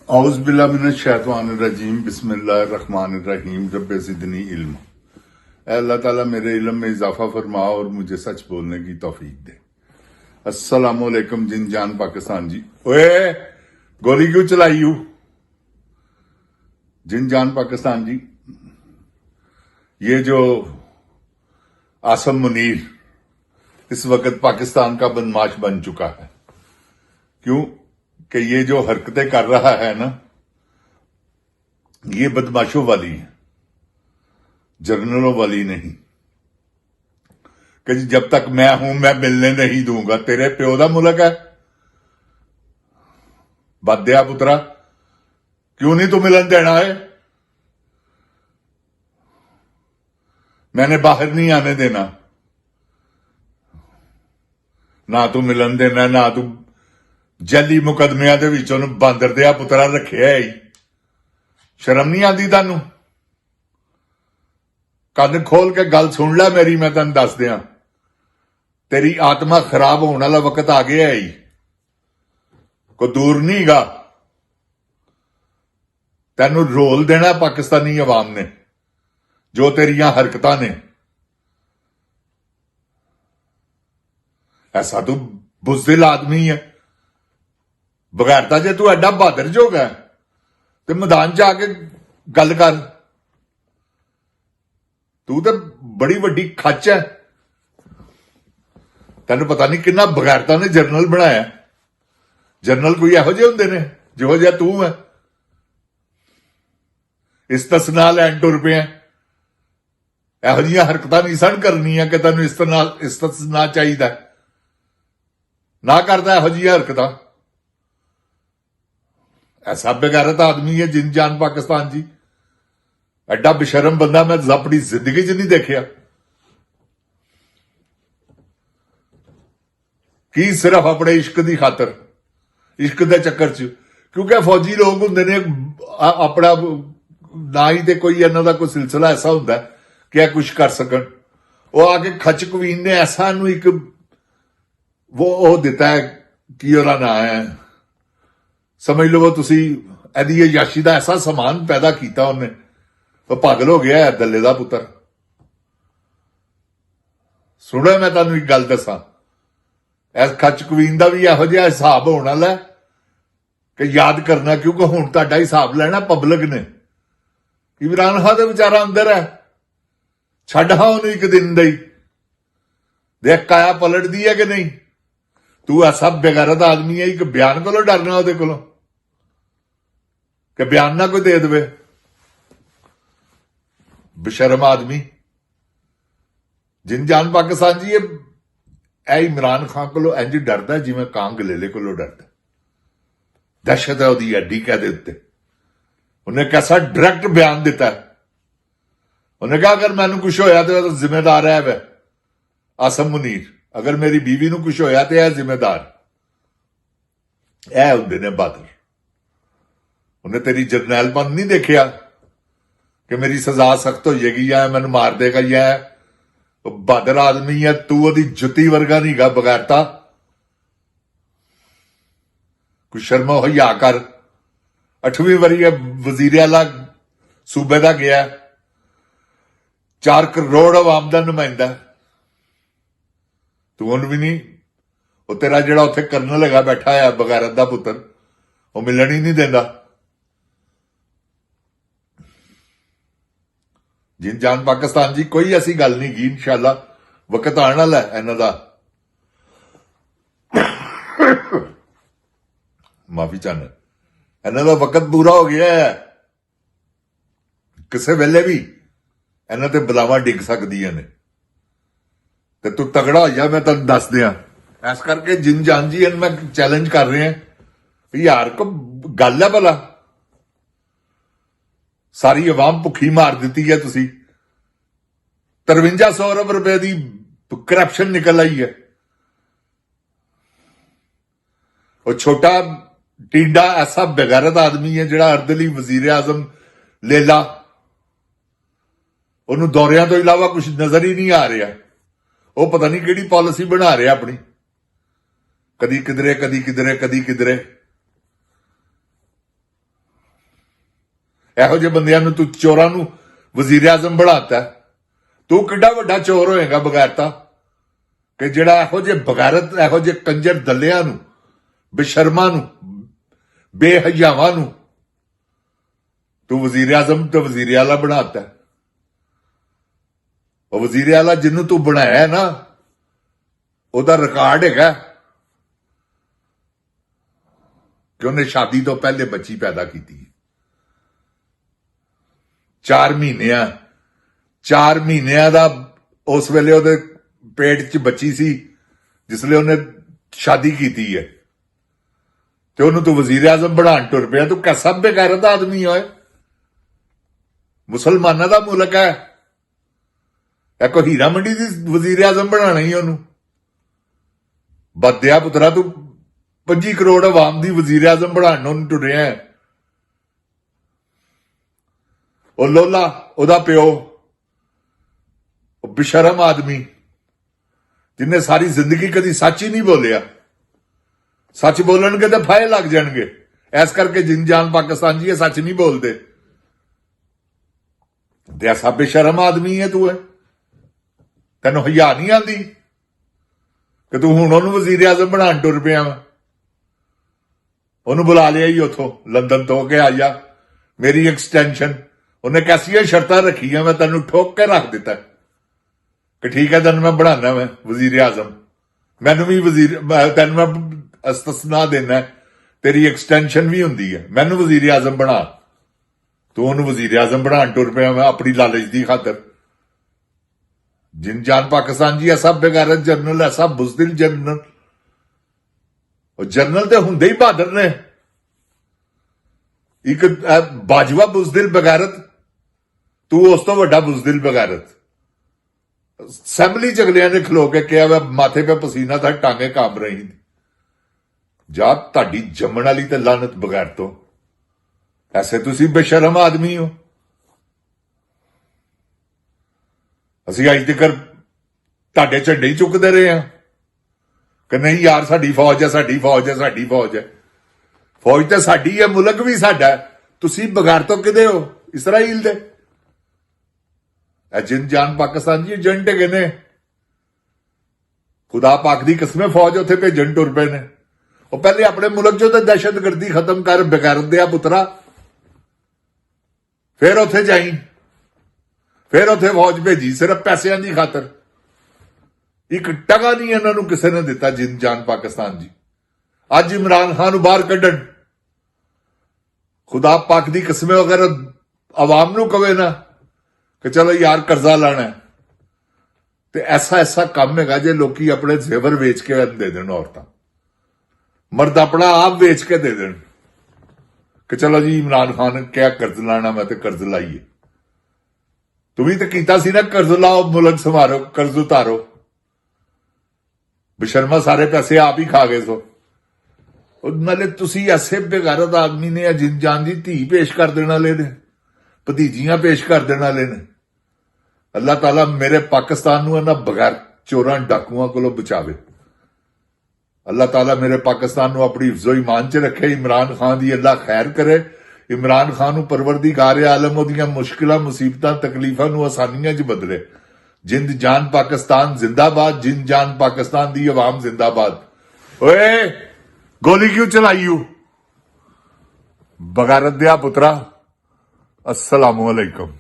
औज़ बिल्लाहि मिनश शैतानिर रजीम बिस्मिल्लाहिर्रहमानिर रहीम रब्बे ज़िदनी इल्म। ऐ अल्लाह ताला मेरे इल्म में इजाफा फरमा और मुझे सच बोलने की तौफीक दे। अस्सलामु अलैकुम जिन जान पाकिस्तान जी। ओए गोली क्यों चलाई यू? जिन जान पाकिस्तान जी, ये जो आसम मुनीर इस वक्त पाकिस्तान का बदमाश बन चुका है। क्यों कि ये जो हरकतें कर रहा है ना, ये बदमाशों वाली है, जर्नलों वाली नहीं। कि जब तक मैं हूं मैं मिलने नहीं दूंगा। तेरे प्यो दा मुल्क है बदया पुत्रा, क्यों नहीं तू मिलन देना है? मैंने बाहर नहीं आने देना, ना तू मिलन देना, ना तू जली मुकदमिया दे विच ओनू बांदर दिया पुत्रा रखिया है। शर्म नहीं आती तानू? कंन खोल के गल सुन लै मेरी, मैं तेन दस दिया, तेरी आत्मा खराब होने वाला वक्त आ गया है, को दूर नहीं गा। तेनू रोल देना पाकिस्तानी अवाम ने जो तेरिया हरकतां ने। ऐसा तू बुज़दिल आदमी है, बगैरता जे तू एडा बहादुर जोग है तो मैदान च आके गल कर। तू तो बड़ी वड्डी खच है, तेन पता नहीं किन्ना बगैरता ने जरनल बनाया। जरनल कोई एहो जे हुंदे ने जिहो जिहा तू है। इस्तिसना लैन टुर पे एहो जिहियां हरकतां नहीं सन करनियां कि तेन इस्तिसना चाहिए ना करता एहो जिहियां हरकतां। ऐसा बेगैरत आदमी है जिन जान पाकिस्तान जी, एडा बेशरम बंदा मैं अपनी जिंदगी च नहीं देखा। की सिर्फ अपने इश्क की खातर, इश्क के चक्कर च, क्योंकि फौजी लोग होंगे ने अपना ना ही तो कोई इन्हों का कोई सिलसिला ऐसा होंगे कि यह कुछ कर सकन। वो आके खच कवीन ने ऐसा एक वो दिता है कि ओहदा ना है, समझ लो तुसी, एदी याशी का ऐसा समान पैदा किया उन्हें, तो पागल हो गया है दले का पुत्र। सुनो मैं तुहानू एक गल दसा, इस खच कवीन का भी इहो जिहा हिसाब होने वाला है कि याद करना, क्योंकि हुण तुहाडा हिसाब लेना पब्लिक ने। इमरान खान तो बेचारा अंदर है, छड्ड हां उन्हें एक दिन दी, देख काया पलटदी है कि नहीं। तू ऐसा बेगैरत आदमी है, एक बयान को डरना ਉਹਦੇ ਕੋਲੋਂ कि बयान ना कोई दे दे। बेशरम आदमी। जिन जान पाकिस्तान जी, ये इमरान खान को इंज डरदा जिवें कां गलेले को डरदा। दहशत है ਉਹਦੀ ਐਡੀ कहदे उत्ते। उन्हें कैसा डायरेक्ट बयान दिता है। उन्हें कहा अगर मैनू कुछ होया तो जिम्मेदार है वह आसम मुनीर, अगर मेरी बीवी नू कुछ होया तो यह जिम्मेदार ए हुंदे ने बहादुर। उन्हें तेरी जरनैलपन नहीं देखिया कि मेरी सजा सख्त हो जाएगी या मैनू मार देगा या बहादुर आदमी है तू, ओदी जुत्ती वर्गा नहीं गा बगैरता। कुछ शर्म हया कर। 8वीं वारी वजीर आला सूबे का गया, 4 करोड़ आवाम का नुमाइंदा, तू हूं भी नहीं। वो तेरा जिहड़ा उत्थे करनल हैगा बैठा है बगैरत का पुत्र, वो मिलन ही नहीं देता। जिन जान पाकिस्तान जी, कोई ऐसी गल नहीं की। इंशाअल्लाह वक्त आने वाला है इन्हां दा, माफी चाहना, इन्हां दा वक्त पूरा हो गया है। किसी वेले भी इन्हां ते बलावां डिग सकदियां ने, ते तू तगड़ा हो जा, मैं तेन दस दिया। इस करके जिन जान जी मैं चैलेंज कर रहे हैं, यार को गल है भला, सारी अवाम भुखी मार दी है तुसी। 5300 अरब रुपए की करप्शन निकल आई है। और छोटा टिंडा ऐसा बेगैरत आदमी है जिहड़ा अर्दली वजीर आजम लेला, उन्होंने दौरिया तो इलावा कुछ नजर ही नहीं आ रहा। वो पता नहीं किहड़ी पॉलिसी बना रहा अपनी, कदी किधरे कदी किधरे कदी किधरे। ਇਹੋ ਜਿਹੇ ਬੰਦਿਆਂ ਨੂੰ ਤੂੰ ਚੋਰਾਂ ਨੂੰ ਵਜ਼ੀਰ ਆਜ਼ਮ ਬਣਾਤਾ। ਤੂੰ ਕਿੱਡਾ ਵੱਡਾ ਚੋਰ ਹੋਏਗਾ ਬਗੈਰਤਾ ਕਿ ਜਿਹੜਾ ਇਹੋ ਜਿਹੇ ਬਗੈਰਤ, ਇਹੋ ਜਿਹੇ ਕੰਜਰ ਦੱਲਿਆਂ ਨੂੰ, ਬੇਸ਼ਰਮਾਂ ਨੂੰ, ਬੇਹਯਾਵਾਂ ਨੂੰ ਤੂੰ ਵਜ਼ੀਰ ਆਜ਼ਮ ਤੇ ਵਜ਼ੀਰ ਆਲਾ ਬਣਾਤਾ। ਉਹ ਵਜ਼ੀਰ ਆਲਾ ਜਿਹਨੂੰ ਤੂੰ ਬਣਾਇਆ ਨਾ, ਉਹਦਾ ਰਿਕਾਰਡ ਹੈਗਾ ਕਿ ਉਹਨੇ ਸ਼ਾਦੀ ਤੋਂ ਪਹਿਲੇ ਬੱਚੀ ਪੈਦਾ ਕੀਤੀ। 4 ਮਹੀਨਿਆਂ ਦਾ ਉਸ ਵੇਲੇ ਉਹਦੇ ਪੇਟ 'ਚ ਬੱਚੀ ਸੀ ਜਿਸ ਲਈ ਉਹਨੇ ਸ਼ਾਦੀ ਕੀਤੀ ਹੈ, ਤੇ ਉਹਨੂੰ ਤੂੰ ਵਜ਼ੀਰ ਆਜ਼ਮ ਬਣਾਉਣ ਟੁਰ ਪਿਆ। ਤੂੰ ਕਿਸਾ ਬੇਗੈਰਤ ਆਦਮੀ ਹੋਏ। ਮੁਸਲਮਾਨਾਂ ਦਾ ਮੁਲਕ ਹੈ, ਇਹ ਕੋਈ ਹੀਰਾ ਮੰਡੀ ਦੀ ਵਜ਼ੀਰ ਆਜ਼ਮ ਬਣਾਣਾ ਹੀ ਉਹਨੂੰ। ਬੱਦਿਆ ਪੁੱਤਰਾ, ਤੂੰ 25 ਕਰੋੜ ਆਵਾਮ ਦੀ ਵਜ਼ੀਰ ਆਜ਼ਮ ਬਣਾਉਣ ਨੂੰ ਟੁਰਿਆ। ਉਹ ਲੋਲਾ, ਉਹਦਾ ਪਿਓ, ਉਹ ਬੇਸ਼ਰਮ ਆਦਮੀ ਜਿੰਨੇ ਸਾਰੀ ਜ਼ਿੰਦਗੀ ਕਦੀ ਸੱਚ ਹੀ ਨਹੀਂ ਬੋਲਿਆ। ਸੱਚ ਬੋਲਣਗੇ ਤਾਂ ਫਾਇਲ ਲੱਗ ਜਾਣਗੇ। ਇਸ ਕਰਕੇ ਜਿੰਨ ਜਾਨ ਪਾਕਿਸਤਾਨ ਜੀ ਇਹ ਸੱਚ ਨਹੀਂ ਬੋਲਦੇ। ਤੇ ਐਸਾ ਬੇਸ਼ਰਮ ਆਦਮੀ ਹੈ ਤੂੰ। ਤੈਨੂੰ ਹਿਆ ਨਹੀਂ ਆਂਦੀ ਕਿ ਤੂੰ ਹੁਣ ਉਹਨੂੰ ਵਜ਼ੀਰ ਆਜ਼ਮ ਬਣਾਉਣ ਟੁਰ ਪਿਆ ਵਾ। ਉਹਨੂੰ ਬੁਲਾ ਲਿਆ ਹੀ ਉਥੋਂ ਲੰਦਨ ਤੋਂ ਕਿ ਆਇਆ ਮੇਰੀ ਐਕਸਟੈਂਸ਼ਨ। ਉਹਨੇ ਕੈਸੀਆਂ ਸ਼ਰਤਾਂ ਰੱਖੀਆਂ, ਮੈਂ ਤੈਨੂੰ ਠੋਕ ਕੇ ਰੱਖ ਦਿੱਤਾ ਕਿ ਠੀਕ ਹੈ ਤੈਨੂੰ ਮੈਂ ਬਣਾਣਾ ਮੈਂ ਵਜ਼ੀਰ ਆਜ਼ਮ। ਮੈਨੂੰ ਵੀ ਤੈਨੂੰ ਮੈਂ ਅਸਤਸਨਾ ਦੇਣਾ, ਤੇਰੀ ਐਕਸਟੈਂਸ਼ਨ ਵੀ ਹੁੰਦੀ ਹੈ। ਮੈਨੂੰ ਵਜ਼ੀਰ ਆਜ਼ਮ ਬਣਾ। ਤੂੰ ਉਹਨੂੰ ਵਜ਼ੀਰ ਆਜ਼ਮ ਬਣਾਉਣ ਟੁਰ ਪਿਆ ਮੈਂ ਆਪਣੀ ਲਾਲਚ ਦੀ ਖਾਤਰ। ਜਿੰਨ ਜਾਨ ਪਾਕਿਸਤਾਨ ਜੀ ਐਸਾ ਬੇਗੈਰਤ ਜਨਰਲ, ਐਸਾ ਬੁਜ਼ਦਿਲ ਜਨਰਲ। ਉਹ ਜਨਰਲ ਤੇ ਹੁੰਦੇ ਹੀ ਬਹਾਦਰ ਨੇ। ਇੱਕ ਬਾਜਵਾ ਬੁਜ਼ਦਿਲ ਬਗੈਰਤ, ਤੂੰ ਉਸ ਤੋਂ ਵੱਡਾ ਬੁਜ਼ਦਿਲ ਬਗੈਰਤ। ਅਸੈਂਬਲੀ ਚ ਅਗਲਿਆਂ ਨੇ ਖਲੋ ਕੇ ਕਿਹਾ ਵਾ ਮਾਥੇ ਪੇ ਪਸੀਨਾ था टांगे कांप रही थी। ਜਾ ਤੁਹਾਡੀ ਜੰਮਣ ਵਾਲੀ ਤੇ ਲਾਨਤ ਬਗੈਰ ਤੋਂ। ਐਸੇ ਤੁਸੀਂ ਬੇਸ਼ਰਮ ਆਦਮੀ ਹੋ। ਅਸੀਂ ਅੱਜ ਤੱਕ ਤੁਹਾਡੇ ਝੰਡੇ ਹੀ ਚੁੱਕਦੇ ਰਹੇ ਹਾਂ ਕਿ ਨਹੀਂ ਯਾਰ ਸਾਡੀ ਫੌਜ ਹੈ, ਸਾਡੀ ਫੌਜ ਹੈ, ਸਾਡੀ ਫੌਜ ਹੈ। ਫੌਜ ਤੇ ਸਾਡੀ ਹੈ, ਮੁਲਕ ਵੀ ਸਾਡਾ। ਤੁਸੀਂ ਬਗੈਰ ਤੋਂ ਕਿਹਦੇ ਹੋ? ਇਸਰਾਈਲ ਦੇ। ਜਿੰਨ ਜਾਨ ਪਾਕਿਸਤਾਨ ਜੀ ਏਜੰਟ ਹੈਗੇ ਨੇ। ਖੁਦਾ ਪਾਕ ਦੀ ਕਸਮੇ ਫੌਜ ਉੱਥੇ ਭੇਜਣ ਟੁਰ ਪਏ ਨੇ। ਉਹ ਪਹਿਲੇ ਆਪਣੇ ਮੁਲਕ ਚੋਂ ਤਾਂ ਦਹਿਸ਼ਤਗਰਦੀ ਖਤਮ ਕਰ ਬੇਗੈਰਤ ਦਿਆ ਪੁੱਤਰਾ, ਫਿਰ ਉੱਥੇ ਜਾਈ, ਫਿਰ ਉੱਥੇ ਫੌਜ ਭੇਜੀ ਸਿਰਫ ਪੈਸਿਆਂ ਦੀ ਖਾਤਰ। ਇੱਕ ਟਕਾ ਨਹੀਂ ਇਹਨਾਂ ਨੂੰ ਕਿਸੇ ਨੇ ਦਿੱਤਾ ਜਿੰਨ ਜਾਨ ਪਾਕਿਸਤਾਨ ਜੀ। ਅੱਜ ਇਮਰਾਨ ਖਾਨ ਨੂੰ ਬਾਹਰ ਕੱਢਣ, ਖੁਦਾ ਪਾਕ ਦੀ ਕਸਮੇ ਅਗਰ ਆਵਾਮ ਨੂੰ ਕਵੇ ਨਾ ਕਿ ਚਲੋ ਯਾਰ ਕਰਜ਼ਾ ਲਾਣਾ, ਤੇ ਐਸਾ ਕੰਮ ਹੈਗਾ ਜੇ ਲੋਕੀ ਆਪਣੇ ਜ਼ੇਵਰ ਵੇਚ ਕੇ ਦੇ ਦੇਣ, ਔਰਤਾਂ ਮਰਦ ਆਪਣਾ ਆਪ ਵੇਚ ਕੇ ਦੇ ਦੇਣ ਕਿ ਚਲੋ ਜੀ ਇਮਰਾਨ ਖਾਨ ਕਿਆ ਕਰਜ਼ ਲਾਣਾ, ਮੈਂ ਤੇ ਕਰਜ਼ ਲਾਈਏ। ਤੂੰ ਵੀ ਤਾਂ ਕੀਤਾ ਸੀ ਨਾ, ਕਰਜ਼ ਲਾਓ, ਮੁਲਕ ਸੰਭਾਲੋ, ਕਰਜ਼ ਉਤਾਰੋ। ਬੇਸ਼ਰਮਾ ਸਾਰੇ ਪੈਸੇ ਆਪ ਹੀ ਖਾ ਗਏ ਸੋ। ਨਾਲੇ ਤੁਸੀਂ ਐਸੇ ਬੇਗੈਰਤ ਆਦਮੀ ਨੇ ਜਿੰਨ ਜਾਨ ਦੀ ਧੀ ਪੇਸ਼ ਕਰ ਦੇਣ ਵਾਲੇ ਨੇ, ਭਤੀਜੀਆਂ ਪੇਸ਼ ਕਰ ਦੇਣ ਵਾਲੇ ਨੇ। ਅੱਲਾਹ ਤਾਲਾ ਮੇਰੇ ਪਾਕਿਸਤਾਨ ਨੂੰ ਇਹਨਾਂ ਬਗੈਰ ਚੋਰਾਂ ਡਾਕੂਆਂ ਕੋਲੋਂ ਬਚਾਵੇ। ਅੱਲਾਹ ਤਾਲਾ ਮੇਰੇ ਪਾਕਿਸਤਾਨ ਨੂੰ ਆਪਣੀ ਹਿਫਜ਼ੋ ਈਮਾਨ 'ਚ ਰੱਖੇ। ਇਮਰਾਨ ਖਾਨ ਦੀ ਅੱਲਾਹ ਖੈਰ ਕਰੇ। ਇਮਰਾਨ ਖਾਨ ਨੂੰ ਪਰਵਰਦੀਗਾਰ ਆਲਮ ਉਹਦੀਆਂ ਮੁਸ਼ਕਿਲਾਂ, ਮੁਸੀਬਤਾਂ, ਤਕਲੀਫਾਂ ਨੂੰ ਆਸਾਨੀਆਂ 'ਚ ਬਦਲੇ। ਜਿੰਦ ਜਾਨ ਪਾਕਿਸਤਾਨ ਜ਼ਿੰਦਾਬਾਦ। ਜਿੰਦ ਜਾਨ ਪਾਕਿਸਤਾਨ ਦੀ ਆਵਾਮ ਜ਼ਿੰਦਾਬਾਦ। ਓਏ ਗੋਲੀ ਕਿਉਂ ਚਲਾਈਓ ਬਗੈਰਤ ਦਿਆ ਪੁੱਤਰਾ? अस्सलामु अलैकुम।